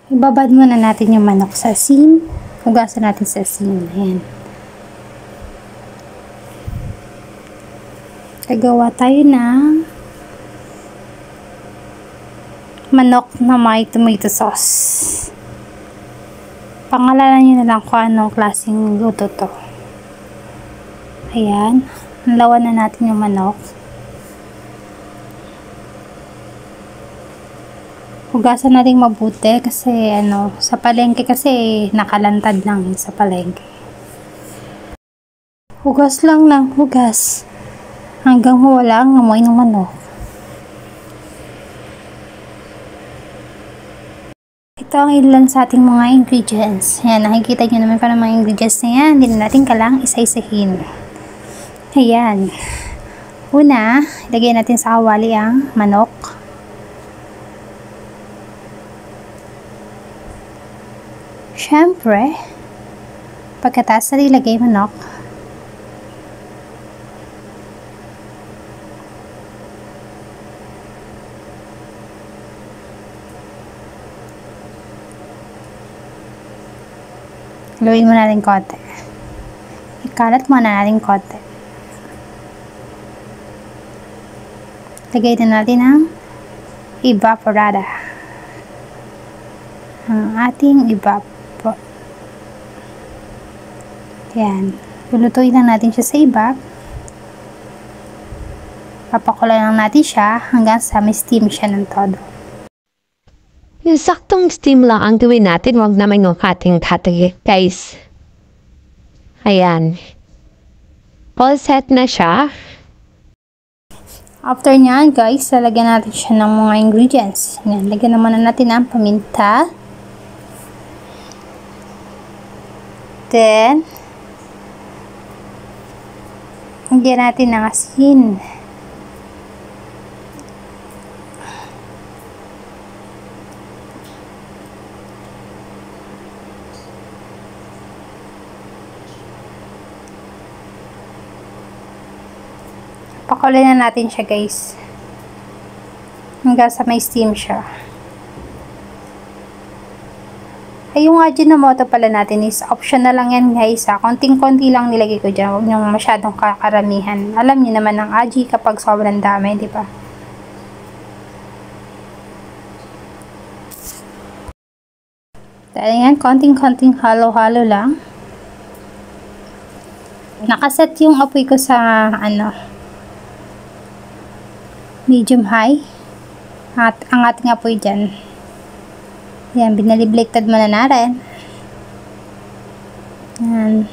Ibabad muna natin yung manok sa asin. Hugasan natin sa asin. Ayan. Gagawa tayo ng manok na may tomato sauce. Pangalanan nyo na lang kung anong klaseng luto to. Ayan. Lawan na natin yung manok. Hugasan natin mabuti kasi sa palengke kasi nakalantad lang sa palengke. Hugas lang ng hugas hanggang mawala ang amoy ng manok. Ito ang ilan sa ating mga ingredients. Ayan, nakikita nyo naman pa ng mga ingredients na yan. Hindi na natin kailangang isa-isahin. Ayan. Una, ilagay natin sa kawali ang manok. Siyempre, pagkatapos na ilagay manok, haluin mo natin konti. Ikalat muna natin konti. Lagay na natin ang evaporada. Ang ating evaporada. Yan. Lulutuin lang natin siya sa ibab. Papakuloy lang natin siya hanggang sa may steam siya ng todo. Yung saktong steam lang ang gawin natin. Huwag naman yung kating-kating, guys. Ayan. All set na siya. After nyan, guys, lalagyan natin siya ng mga ingredients. Yan. Lagyan naman natin ang paminta. Then, lagyan natin ng asin. Pakulay na natin siya, guys. Hanggang sa may steam siya. Ay, yung Ajinomoto pala natin is optional lang yan, guys. Konting-konti lang nilagay ko dyan. Huwag nyo masyadong kakaramihan. Alam niyo naman ang aji kapag sobrang dami, di ba? Dahil yan, konting-konting halo-halo lang. Nakaset yung apoy ko sa medium high. At ang ating apoy dyan. Yan, binalibligtad muna natin. Yan.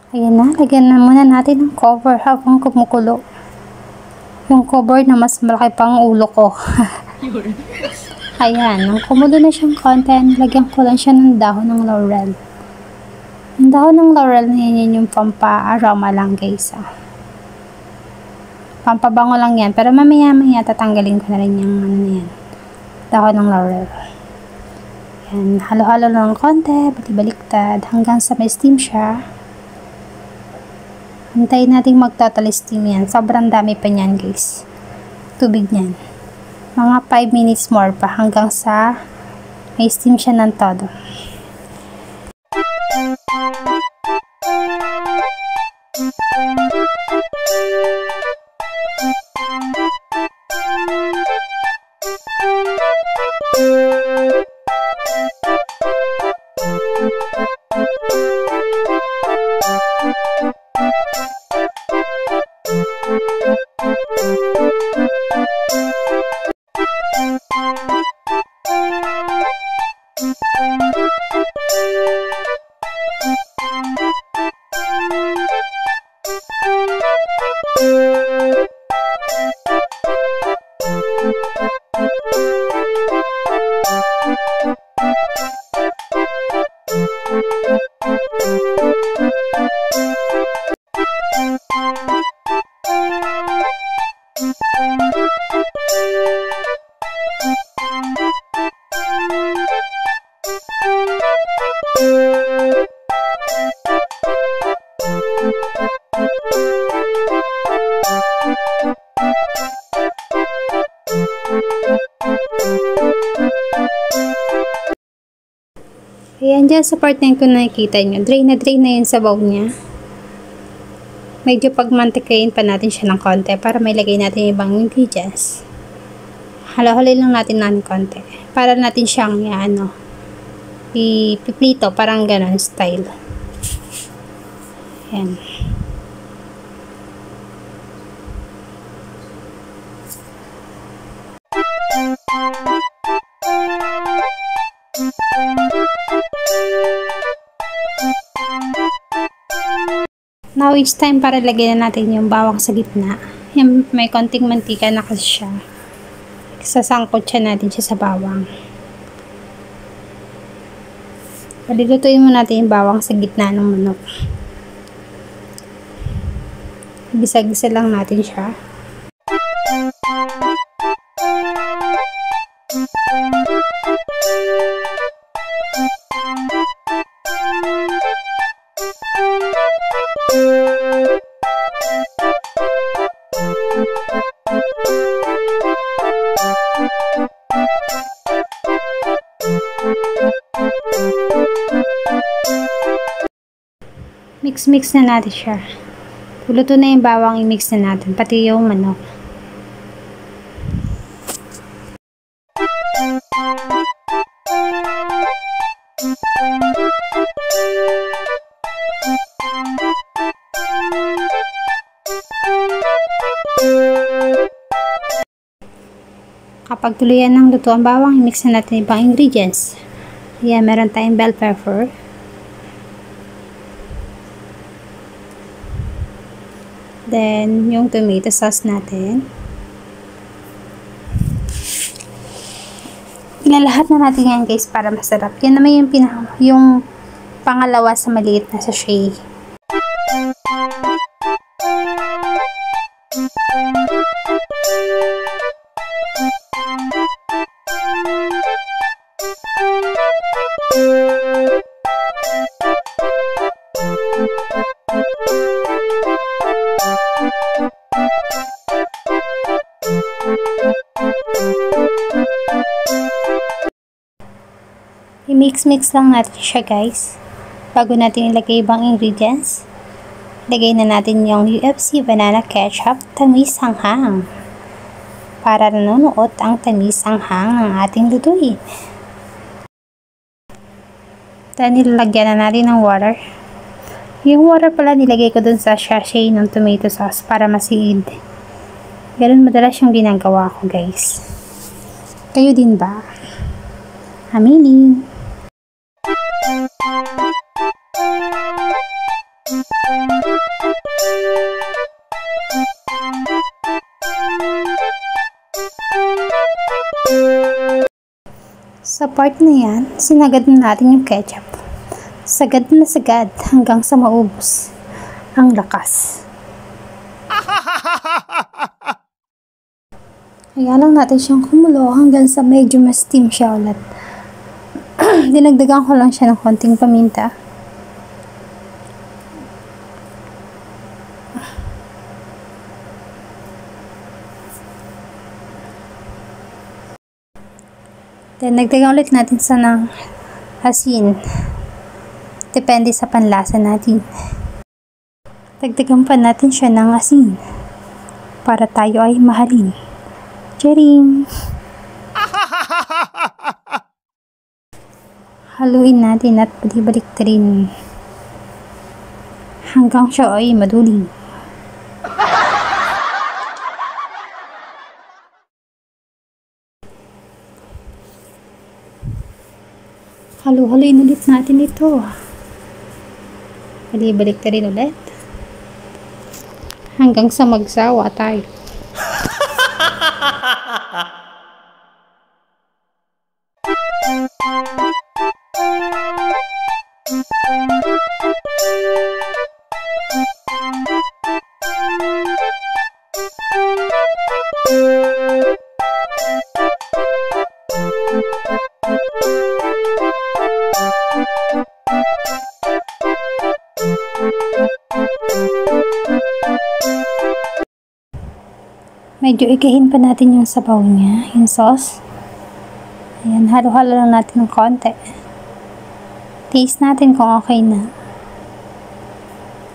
Ayan na, lagyan na muna natin ng cover habang kumukulo. Yung cover na mas malaki pang ulo ko. Ayan, nang kumulo na siyang konti, lagyan ko lang siya ng dahon ng laurel. Yung dahon ng laurel na yan yung pampa-aroma lang, guys. Pampabango lang yan, pero mamaya-maya tatanggalin ko na rin yung yan, dahon ng laurel. Ayan, halo-halo lang konti, balik-baliktad hanggang sa may steam siya. Hintayin natin magtotal steam yan. Sobrang dami pa niyan, guys. Tubig niyan. Mga 5 minutes more pa hanggang sa may steam siya ng todo. Ayan, dyan sa part na yun kung nakikita nyo, drain na yun sa bowl niya. Medyo pagmantikain pa natin siya ng konti para may lagay natin yung ibang ingredients. Halo-halo lang natin ng konti. Para natin siyang ipiprito, parang ganon style. Ayan. Now it's time para lagyan na natin yung bawang sa gitna. Yung may konting mantika na kasi siya. Sasangkot siya natin siya sa bawang. Palilutuin mo natin yung bawang sa gitna ng manok. Gisa-gisa lang natin siya. Mix na natin siya. Luto na yung bawang, i-mix na natin, pati yung manok. Kapag tuluyan ng luto ang bawang, i-mix na natin ibang ingredients. Ayan, meron tayong bell pepper. Then, yung tomato sauce natin. Ilalahat na natin yan guys para masarap. Yan naman yung pangalawa sa maliit na sachet. I-mix lang natin siya guys. Bago natin ilagay ibang ingredients, lagay na natin yung UFC banana ketchup tamis hanghang. Para nanunuot ang tamis hanghang ng ating lutuin. Then nilalagyan na natin ng water. Yung water pala nilagay ko dun sa sachet ng tomato sauce para masigid. Ganun madalas yung ginagawa ko guys. Kayo din ba? Aminin. Sa part na yan, sinagad na natin yung ketchup. Sagad na sagad hanggang sa maubos ang lakas. Kaya lang natin siyang kumulo hanggang sa medyo ma-steam siya ulit. Dinagdagan ko lang siya ng konting paminta. Then, nagdagan ulit natin sa ng asin. Depende sa panlasa natin. Dagdagan pa natin siya ng asin. Para tayo ay mahalin. Charing! Haluin natin at balik-rin hanggang siya ay maduling. Halu-haluin ulit natin ito. Balik rin ulit. Hanggang sa magsawa tayo. Medyo igahin pa natin yung sabaw niya, yung sauce. Ayan, halo-halo lang natin ng konti. Taste natin kung okay na.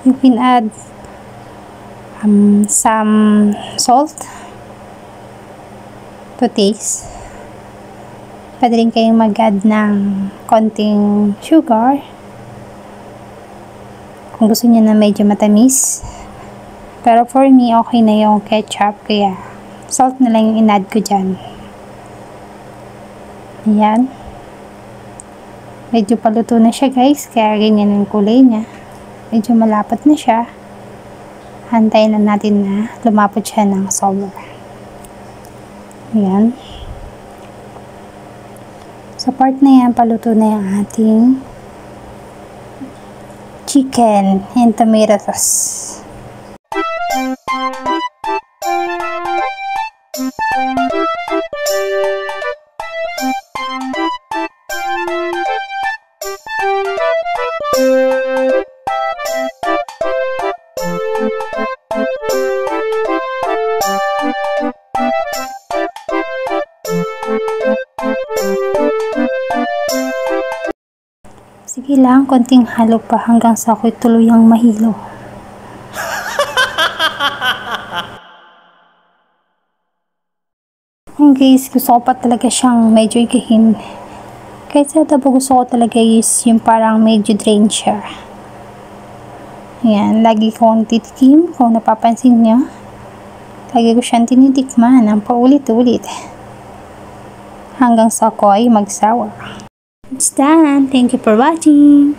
You can add some salt to taste. Pwede rin kayong mag-add ng konting sugar kung gusto niyo na medyo matamis. Pero for me, okay na yung ketchup, kaya salt na lang yung in-add ko dyan. Ayan. Medyo paluto na siya guys, kaya ganyan ang kulay niya. Medyo malapot na siya. Hantayin na natin na lumapot siya ng sobra. Ayan. Sa part na yan, paluto na yung ating chicken and tomato sauce. Sige lang, konting halo pa hanggang sa ako'y tuluyang mahilo. Guys, gusto ko pa talaga siyang medyo igahin. Kahit sa tabo gusto ko talaga is yung parang medyo drain siya. Ayan, lagi kong titikim kung napapansin nyo. Lagi ko siyang tinitikman ng paulit-ulit. Hanggang sa ako ay magsawa. It's done. Thank you for watching.